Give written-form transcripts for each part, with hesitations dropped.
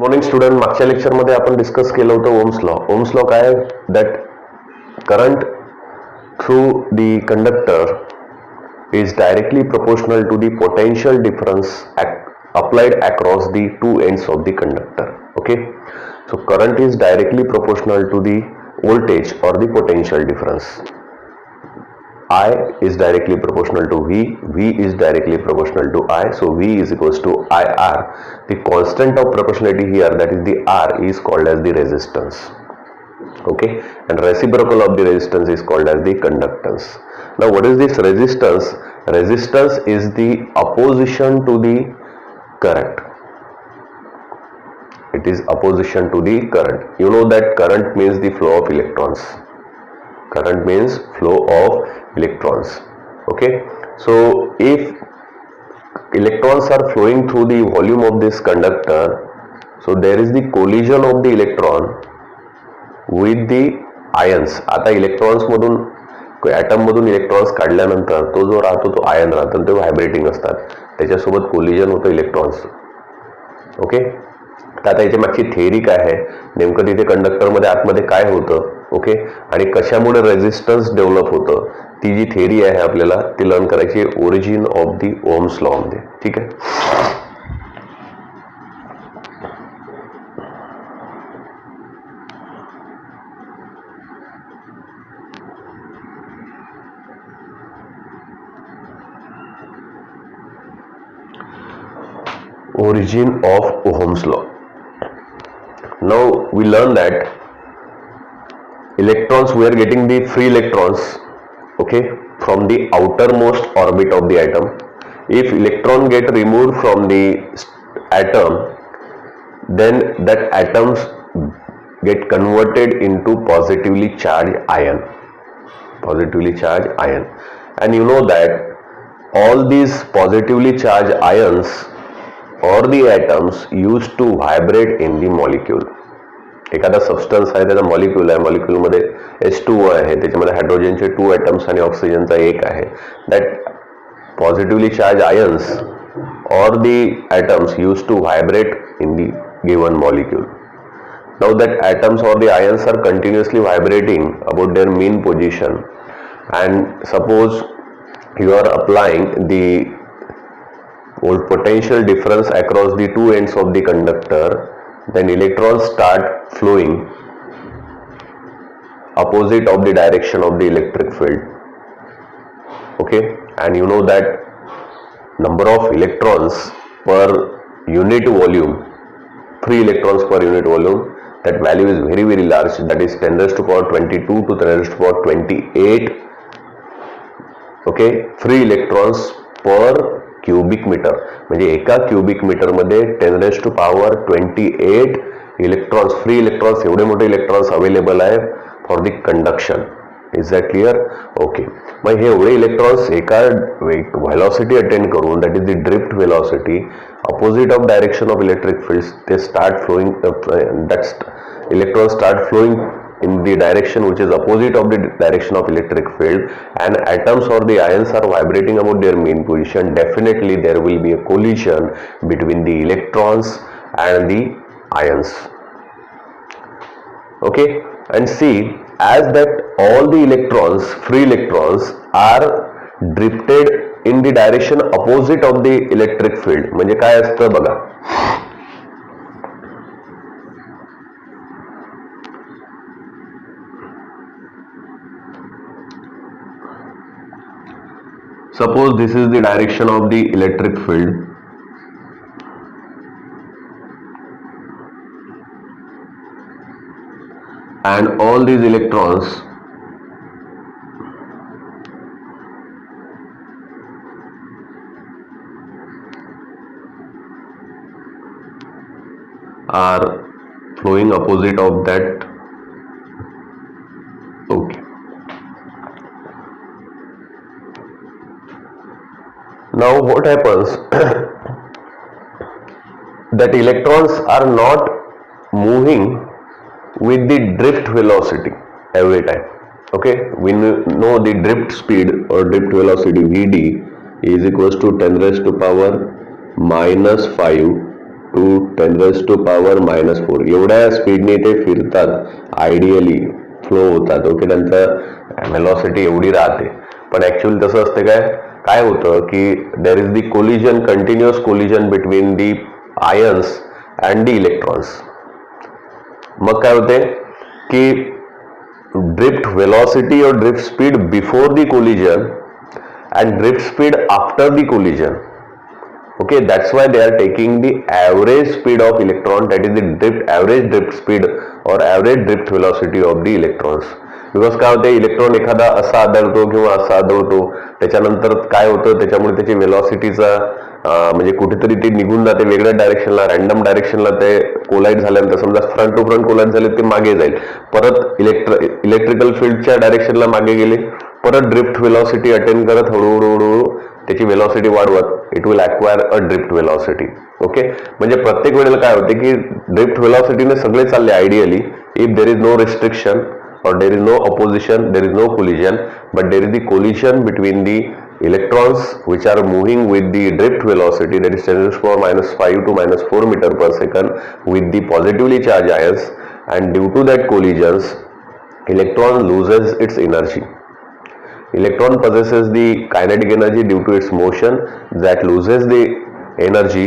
Morning student, मागच्या लेक्चरमध्ये आपण डिस्कस केलं होतं ओम्स लॉ. ओम्स लॉ काय? That current through the conductor is directly proportional to the potential difference applied across the two ends of the conductor. Okay, so current is directly proportional to the voltage or the potential difference. I is directly proportional to V, V is directly proportional to I, so V is equals to IR. The constant of proportionality here, that is the R, is called as the resistance. Okay, and reciprocal of the resistance is called as the conductance. Now what is this resistance? Resistance is the opposition to the current. It is opposition to the current. You know that current means the flow of electrons. Current means flow of electrons. Okay, so if electrons are flowing through the volume of this conductor, so there is the collision of the electron with the ions. आता electrons मधून, atom मधून electrons काढल्यानंतर तो जो राहतो तो ion राहतो, ते व्हायब्रेटिंग असतात, त्याच्यासोबत कोलिजन होतं इलेक्ट्रॉन्स. ओके, तर आता याच्या मागची थेअरी काय आहे, नेमकं तिथे कंडक्टरमध्ये आतमध्ये काय होतं, ओके, आणि कशामुळे रेझिस्टन्स डेव्हलप होतं, ती जी थेअरी आहे आपल्याला ती लर्न करायची origin of the Ohm's law मध्ये. ठीक आहे. Origin of Ohm's law. Now we learn that electrons, we are getting the free electrons, okay, from the outermost orbit of the atom. If electron get removed from the atom, then that atoms get converted into positively charged ion. Positively charged ion. And you know that all these positively charged ions or the atoms used to vibrate in the molecule. एखादा substance आहे, त्याचा molecule आहे, मॉलिक्यूलमध्ये H2O आहे, त्याच्यामध्ये हायड्रोजनचे 2 atoms आणि ऑक्सिजनचा 1 आहे. That positively charge ions or the atoms used to vibrate in the given molecule. Now that atoms or the ions are continuously vibrating about their mean position, and suppose you are applying the potential difference across the two ends of the conductor, then electrons start flowing opposite of the direction of the electric field. Okay, and you know that number of electrons per unit volume, free electrons per unit volume, that value is very very large, that is 10 raised to power 22 to 10 raised to power 28. Okay, free electrons per cubic metre, म्हणजे एका cubic metre मध्ये 10 raised to power 28 electrons, free electrons, एवढे मोठे electrons available आहे for the conduction. Is that clear? Okay, मग हे एवढे electrons एका व्हेलॉसिटी अटेंड करून, that is the drift velocity, opposite of direction of electric fields, ते start flowing, that electrons start flowing in the direction which is opposite of the direction of electric field, and atoms or the ions are vibrating about their mean position. Definitely there will be a collision between the electrons and the ions. Okay, and see, as that all the electrons, free electrons, are drifted in the direction opposite of the electric field. म्हणजे काय असतं बघा, suppose this is the direction of the electric field, and all these electrons are flowing opposite of that. Okay, now what happens that electrons are not moving with the drift velocity every time. Okay, we know the drift speed or drift velocity Vd is equals to 10 raised to power -5 to 10⁻⁻⁴ एवढ्या स्पीडने ते फिरतात, ideally flow होतात. Okay, त्यांचं velocity एवढी राहते. पण actually तसं असते काय होतं की there is the collision, continuous collision between the ions and the electrons. मग काय होते की drift velocity or drift speed before the collision and drift speed after the collision. Okay, that's why they are taking the average speed of electron, that is the average drift speed or average drift velocity of the electrons. Because काय होते, electron एखादा असा आदळतो किंवा असा आदळतो, त्याच्यानंतर काय होतं, त्याच्यामुळे त्याची वेलॉसिटीचा म्हणजे कुठेतरी ते निघून जाते वेगळ्या डायरेक्शनला, रॅन्डम डायरेक्शनला. ते कोलाइड झाल्यानंतर समजा फ्रंट टू फ्रंट कोलाइड झाले, ते मागे जाईल, परत इलेक्ट्रिकल फील्डच्या डायरेक्शनला मागे गेले, परत ड्रिफ्ट वेलॉसिटी अटेन करत हळूहळू त्याची वेलॉसिटी वाढवत it will acquire a drift velocity. Okay, म्हणजे प्रत्येक वेळेला काय होते की ड्रिफ्ट वेलॉसिटीने सगळे चालले ideally, if there is no restriction or there is no opposition, there is no collision, but there is the collision between the electrons which are moving with the drift velocity, that is 10⁻⁵ to -4 meter per second with the positively charged ions, and due to that collisions electron loses its energy. Electron possesses the kinetic energy due to its motion that loses the energy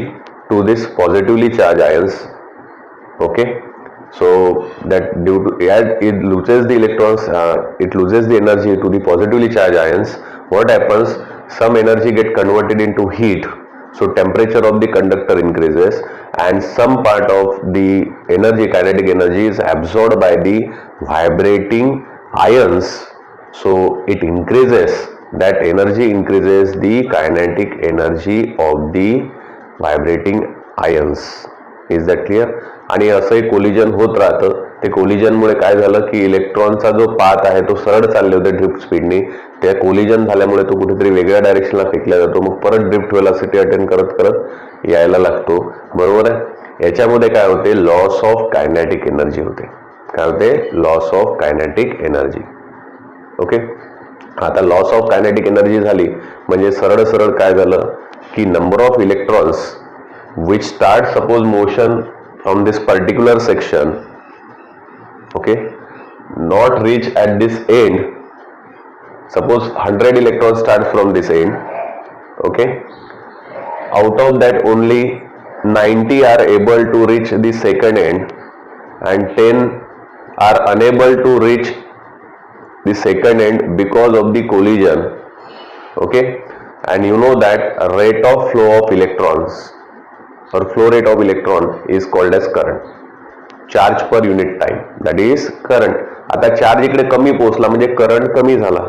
to this positively charged ions. Okay, so that due to as it loses the electrons, it loses the energy to the positively charged ions. What happens, some energy get converted into heat, so temperature of the conductor increases, and some part of the energy, kinetic energy, is absorbed by the vibrating ions, so it increases, that energy increases the kinetic energy of the vibrating ions. Is that clear? आणि असंही collision होत राहतं. ते कोलिजनमुळे काय झालं की इलेक्ट्रॉनचा जो पाथ आहे तो सरळ चालले होते ड्रिफ्ट स्पीडने, त्या कोलिजन झाल्यामुळे तो कुठेतरी वेगळ्या डायरेक्शनला फेकला जातो, मग परत ड्रिफ्ट वेलॉसिटी अटेन करत करत यायला लागतो. बरोबर आहे. याच्यामध्ये काय होते, लॉस ऑफ कायनेटिक एनर्जी होते. काय होते, loss of kinetic energy. Okay, आता लॉस ऑफ कायनेटिक एनर्जी झाली म्हणजे सरळ सरळ काय झालं की number of electrons which start suppose motion from this particular section, okay, not reach at this end. Suppose 100 electrons start from this end, okay, out of that only 90 are able to reach the second end and 10 are unable to reach the second end because of the collision. Okay, and you know that rate of flow of electrons or flow rate of electron is called as current, charge per unit time, that is current. आता charge इकडे कमी पोहोचला म्हणजे current कमी झाला.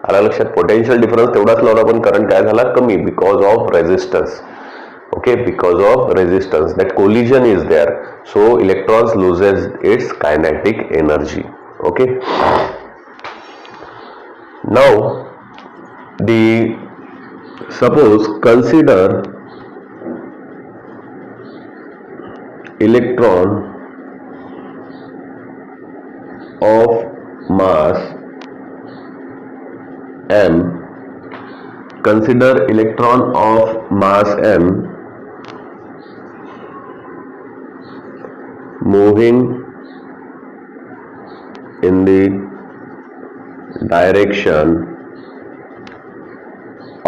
आला लक्षात, potential difference तेवढाच लावला पण करंट काय झाला, कमी, because of resistance. Okay, because of resistance, that collision is there, so electrons loses its kinetic energy. Okay, now the suppose consider electron of mass m. Consider electron of mass m moving in the direction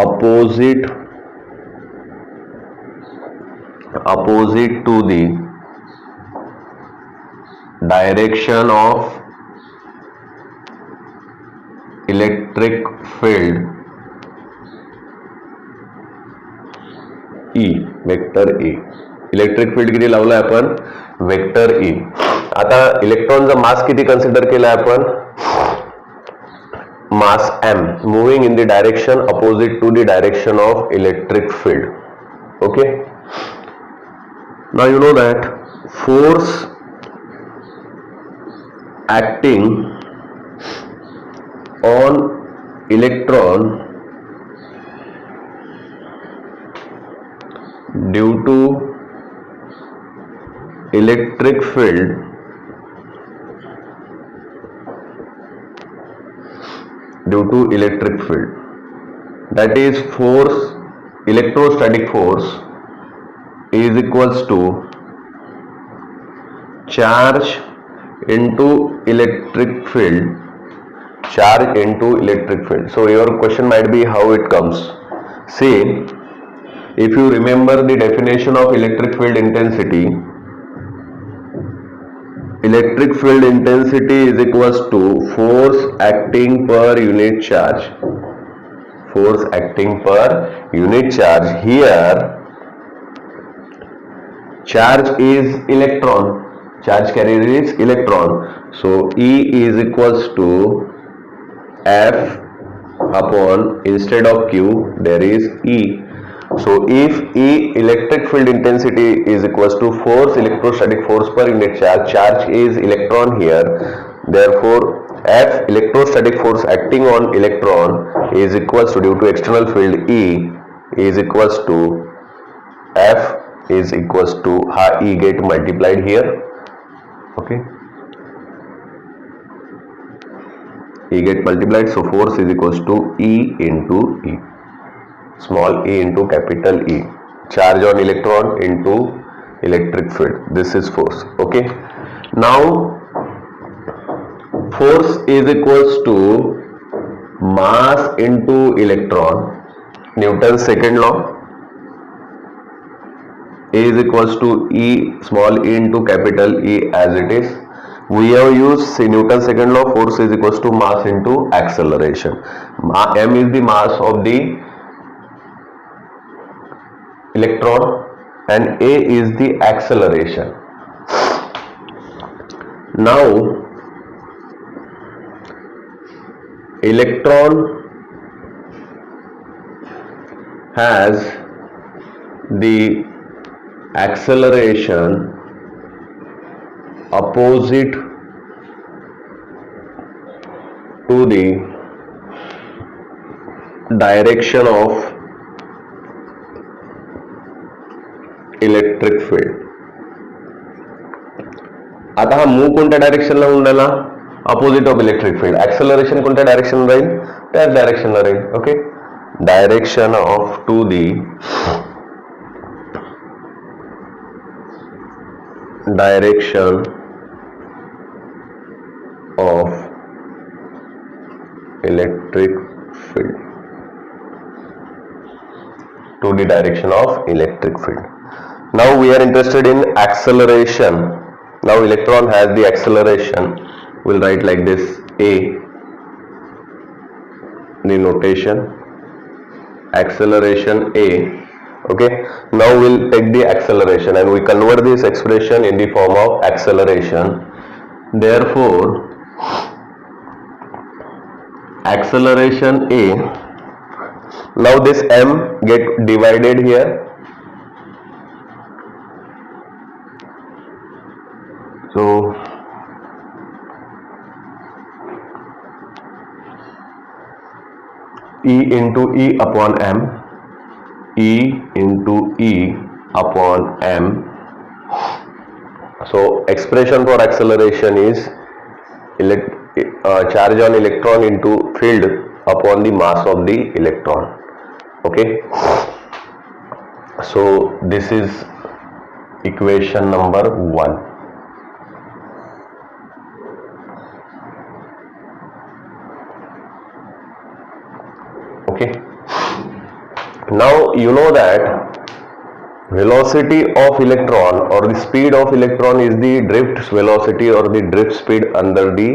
opposite to the direction of electric field E, vector E. Electric field किती लावलाय आपण, vector E. आता इलेक्ट्रॉनचा मास किती consider केलाय आपण, mass m, moving in the direction opposite to the direction of electric field. Okay, now you know that force acting on electron due to electric field that is force, electrostatic force is is equals to charge into electric field. Charge into electric field. So your question might be how it comes. See, if you remember the definition of electric field intensity, electric field intensity is equals to force acting per unit charge. Force acting per unit charge. Here charge is electron, charge carrier is electron, so E is equals to F upon, instead of Q there is E. So if E electric field intensity is equals to force electrostatic force per unit charge, charge is electron here, therefore F electrostatic force acting on electron is equals to, due to external field E is equals to F is equals to E get multiplied here. Okay, E get multiplied, so force is equals to E into E, small e into capital E, charge on electron into electric field. This is force. Okay, now force is equals to mass into electron. Newton's second law. A is equals to E, small e into capital E as it is. We have used Newton's second law. Force is equals to mass into acceleration. M is the mass of the electron and A is the acceleration. Now electron has the acceleration opposite to the direction of electric field. आता हा move कोणत्या डायरेक्शनला होऊन राहिला? Opposite of electric field. Acceleration कोणत्या direction राहील? त्याच डायरेक्शनला राहील. Okay, direction of to the direction of electric field, to the direction of electric field. Now we are interested in acceleration. Now electron has the acceleration. We'll write like this: A, the notation, acceleration A. Okay, now we'll take the acceleration and we convert this expression in the form of acceleration. Therefore acceleration A, now this M get divided here, so E into E upon M, E into E upon M. So expression for acceleration is charge on electron into field upon the mass of the electron. Okay, so this is equation number 1. Okay, now you know that velocity of electron or the speed of electron is the drift velocity or the drift speed under the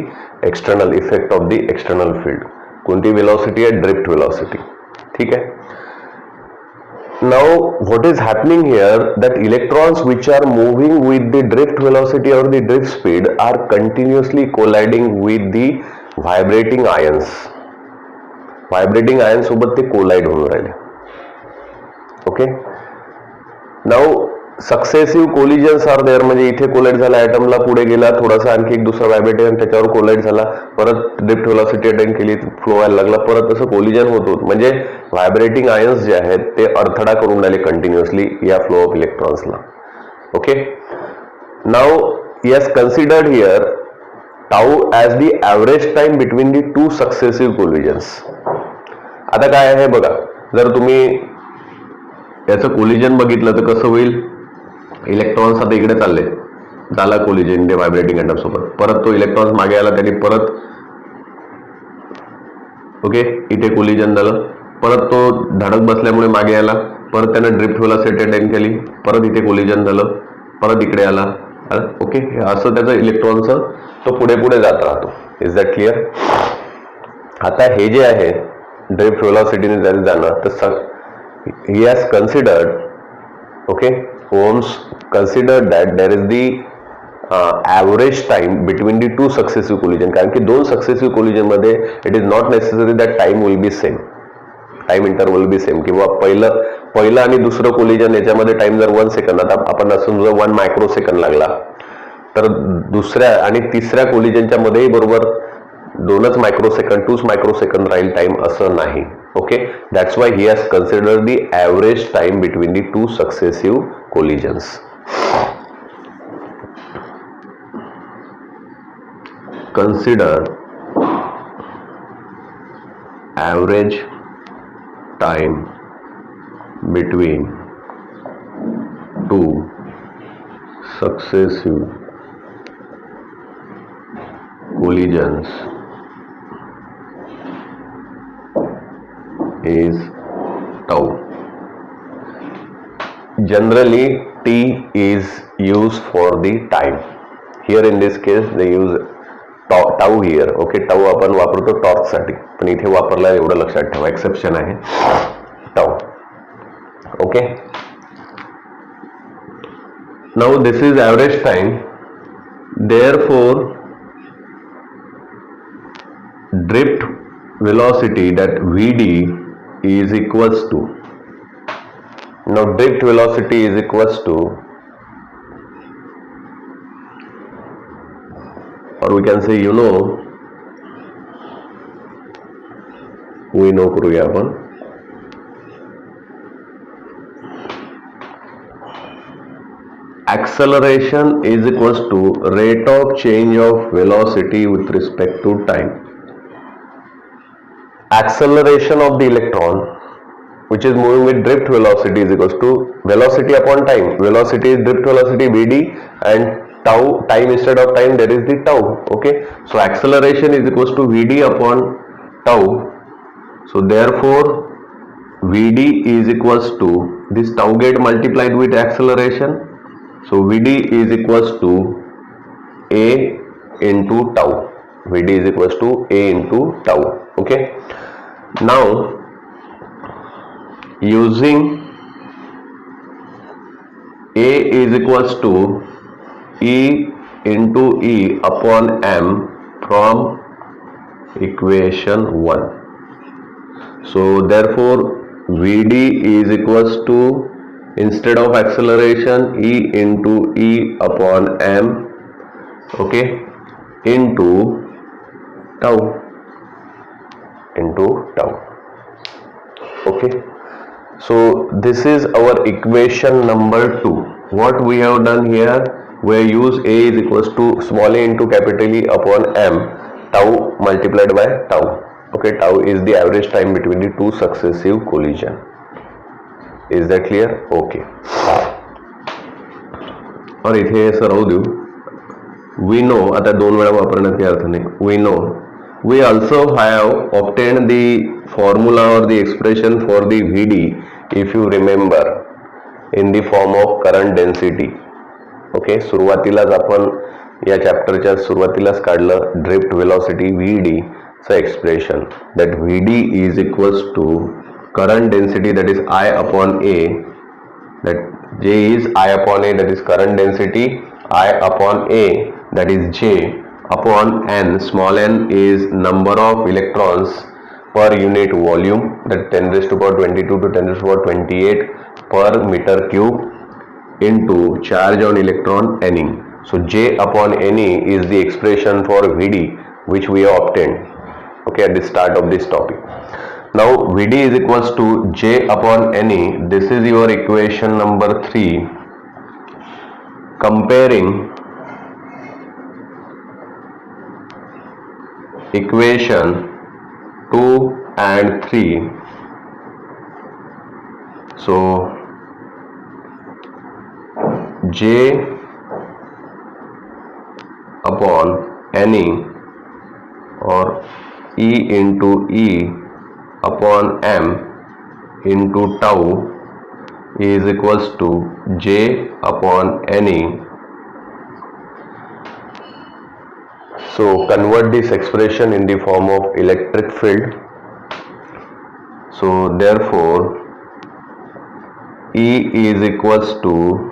external effect of the external field. कोणती velocity है? drift velocity. ठीक है. Now what is happening here, that electrons which are moving with the drift velocity or the drift speed are continuously colliding with the vibrating ions. Vibrating ions सोबत ते collide होऊन राहिले. Okay, now successive collisions are there. म्हणजे इथे collide झाला, ऍटमला पुढे गेला, थोडासा आणखी एक दुसरा व्हायब्रेटर त्याच्यावर कोलाइड झाला, परत ड्रिफ्ट व्हेलॉसिटी अटेन केली, फ्लो व्हायला लागला, परत असं कोलिजन होत होत. म्हणजे व्हायब्रेटिंग आयन्स जे आहेत ते अडथळा करून राहिले कंटिन्युअसली या फ्लो ऑफ इलेक्ट्रॉन्सला. Okay, now yes considered here tau as the average time between the two successive collisions. आता काय आहे बघा, जर तुम्ही याचं कोलिजन बघितलं तर कसं होईल, इलेक्ट्रॉन्स आता इकडे चालले, झाला कोलिजन ते व्हायब्रेटिंग अॅटम सोबत, परत तो इलेक्ट्रॉन्स मागे आला, त्यांनी परत ओके इथे कोलिजन झालं, परत तो धडक बसल्यामुळे मागे आला, परत त्यानं ड्रिफ्ट व्हेलॉसिटी अटेन केली, परत इथे कोलिजन झालं, परत इकडे आला. ओके असं त्याचं इलेक्ट्रॉनचं तो पुढे पुढे जात राहतो. Is that clear? आता हे जे आहे ड्रिफ्ट व्हेलॉसिटीने जरी जाणं, तर he has considered, okay Ohm's considered that there is the average time between the two successive collision. कारण की दोन सक्सेसिव्ह कोलिजन मध्ये it is not necessary that time will be same, time interval be same, किंवा पहिलं आणि दुसरं collision याच्यामध्ये time जर 1 सेकंद, आता आपण असं 1 मायक्रो सेकंड लागला, तर दुसऱ्या आणि तिसऱ्या कोलिजनच्या मध्येही बरोबर 2च मायक्रो सेकंड 2 मायक्रो सेकंड राहील टाइम, असं नाही. Okay that's why he has considered the average time between the two successive collisions. Consider average time between two successive collisions is tau. Generally T is used for the time. Here in this case they use tau here. Okay tau आपण वापरतो torch साठी, पण इथे वापरला एवढं लक्षात ठेवा, exception आहे tau. Okay now this is average time, therefore drift velocity that Vd is equals to, now drift velocity is equals to, or we can say we know करूया आपण, acceleration is equals to rate of change of velocity with respect to time. Acceleration of the electron which is moving with drift velocity is equals to velocity upon time. Velocity is drift velocity Vd, and tau, time instead of time, there is the tau. Okay, so acceleration is equals to Vd upon tau. So therefore Vd is equals to, this tau get multiplied with acceleration, so Vd is equals to A into tau. Vd is equals to A into tau. Okay, now using A is equals to E into E upon M from equation 1. So therefore Vd is equals to, instead of acceleration, E into E upon M, okay, into tau, okay. So this is our equation number 2. What we have done here, we use A is equals to small a into capital E upon M, tau multiplied by tau. Okay, tau is the average time between the two successive collision. Is that clear? Okay. और इथे असं राहू देऊ. We know, आता 2 वेळा वापरण्यात काही अर्थ नाही. We know we also have obtained the formula or the expression for the Vd, if you remember, in the form of current density. Okay सुरुवातीलाच आपण या चॅप्टरच्या सुरुवातीलाच काढलं ड्रिफ्ट वेलोसिटी Vd चं expression, that Vd is equals to current density, that is I upon A, that J is I upon A, that is current density, I upon A, that is J upon N. Small n is number of electrons per unit volume, that 10 raised to power 22 to 10 raised to power 28 per meter cube, into charge on electron Ne. So J upon Ne is the expression for Vd which we have obtained, okay, at the start of this topic. Now Vd is equals to J upon Ne. This is your equation number 3. Comparing equation 2 and 3, so J upon Ne or E into E upon M into tau is equals to J upon Ne. So convert this expression in the form of electric field. So therefore E is equals to,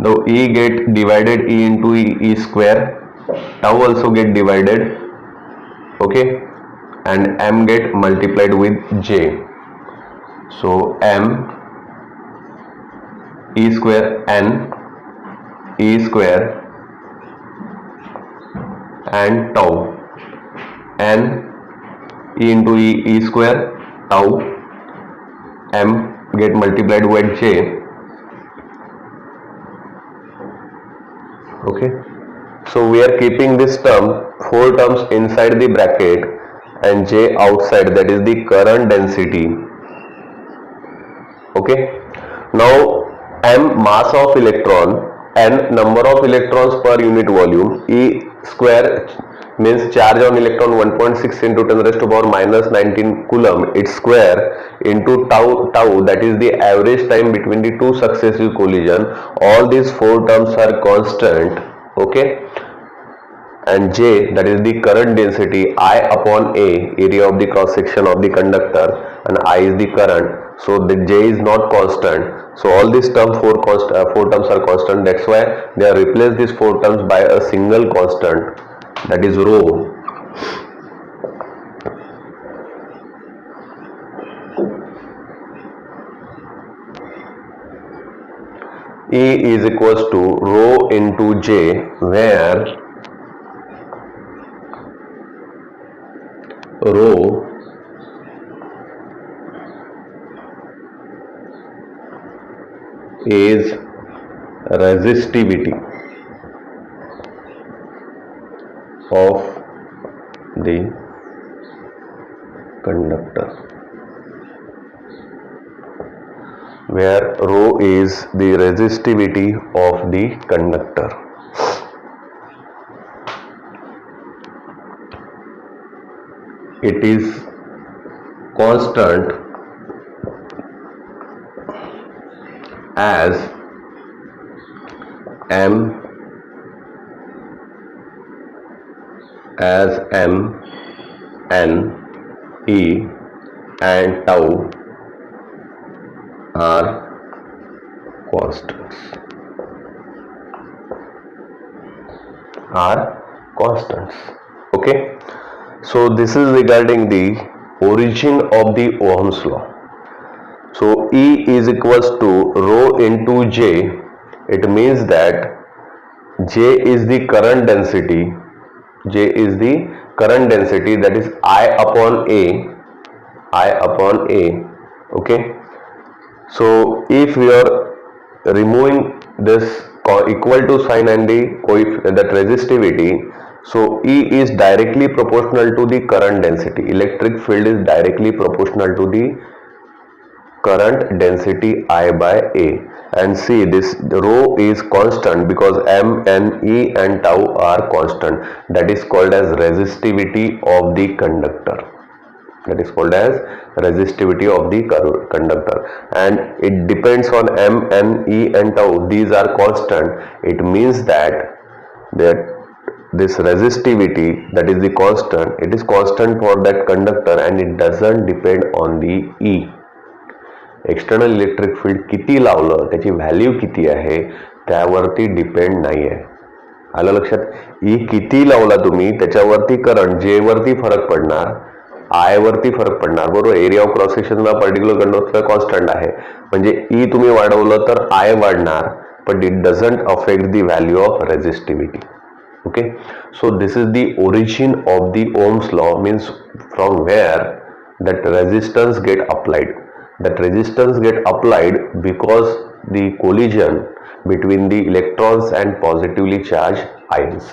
though E get divided E into E square, tau also get divided, okay, and M get multiplied with J. So M E square N E square and tau, N E into E square tau, M get multiplied with J. Okay, so we are keeping this term, 4 terms inside the bracket and J outside, that is the current density. Okay, now M mass of electron, N number of electrons per unit volume, E square means charge on electron 1.6 into 10 raised to power minus 19 coulomb, its square, into tau, that is the average time between the two successive collision. All these 4 terms are constant. Okay, and J, that is the current density, I upon A, area of the cross section of the conductor, and I is the current, so the J is not constant. So all these terms, 4 terms are constant. That's why they are replaced these 4 terms by a single constant, that is rho. E is equals to rho into J, where rho is resistivity of the conductor, where rho is the resistivity of the conductor. It is constant as M, N, E and tau are constants. Okay, so this is regarding the origin of the Ohm's law. So E is equals to rho into J. It means that J is the current density. J is the current density, that is I upon A. Okay, so if we are removing this equal to sign and that resistivity, so E is directly proportional to the current density. Electric field is directly proportional to the current density I by A. And see, this rho is constant because M, N, E and tau are constant. That is called as resistivity of the conductor. That is called as resistivity of the conductor, and it depends on M, N, E and tau. These are constant. It means that this resistivity, that is the constant, it is constant for that conductor and it doesn't depend on the E. External electric field किती लावलं, त्याची value किती आहे त्यावरती depend नाही आहे. आलं लक्षात? ई किती लावला तुम्ही त्याच्यावरती करंट, जे वरती फरक पडणार, आय वरती फरक पडणार, बरोबर. एरिया ऑफ क्रॉस सेक्शनला पर्टिक्युलर कंडक्टर कॉन्स्टंट आहे, म्हणजे ई तुम्ही वाढवलं तर आय वाढणार, but it doesn't affect the value of resistivity. Okay, so this is the origin of the Ohm's law, means from where that resistance get applied. That resistance get applied because the collision between the electrons and positively charged ions.